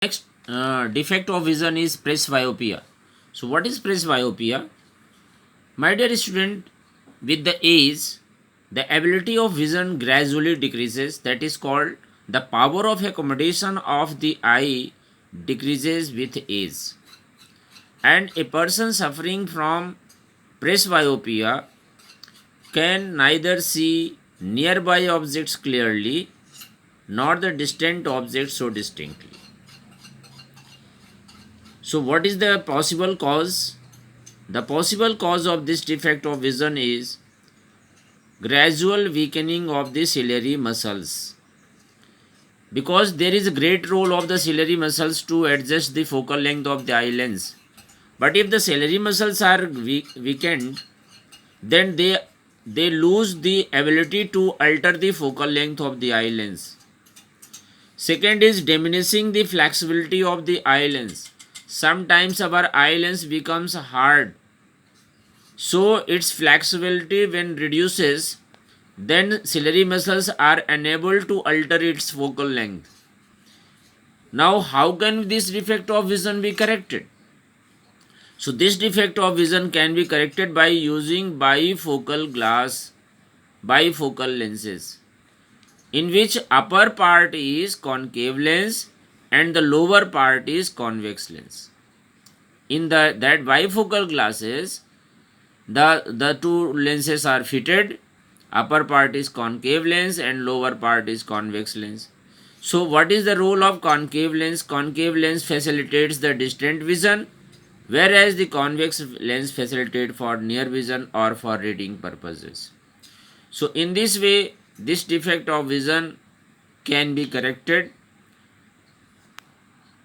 Next defect of vision is presbyopia. So what is presbyopia? My dear student, with the age, the ability of vision gradually decreases. That is called the power of accommodation of the eye decreases with age. And a person suffering from presbyopia can neither see nearby objects clearly nor the distant objects so distinctly. So, what is the possible cause? The possible cause of this defect of vision is gradual weakening of the ciliary muscles, because there is a great role of the ciliary muscles to adjust the focal length of the eye lens. But if the ciliary muscles are weakened, then they lose the ability to alter the focal length of the eye lens. Second is diminishing the flexibility of the eye lens. Sometimes our eye lens becomes hard, so its flexibility when reduces, then ciliary muscles are unable to alter its focal length. Now, how can this defect of vision be corrected? So, this defect of vision can be corrected by using bifocal lenses, in which upper part is concave lens and the lower part is convex lens. In that bifocal glasses, the two lenses are fitted. Upper part is concave lens and lower part is convex lens. So what is the role of concave lens? Concave lens facilitates the distant vision, whereas the convex lens facilitates for near vision or for reading purposes. So in this way, this defect of vision can be corrected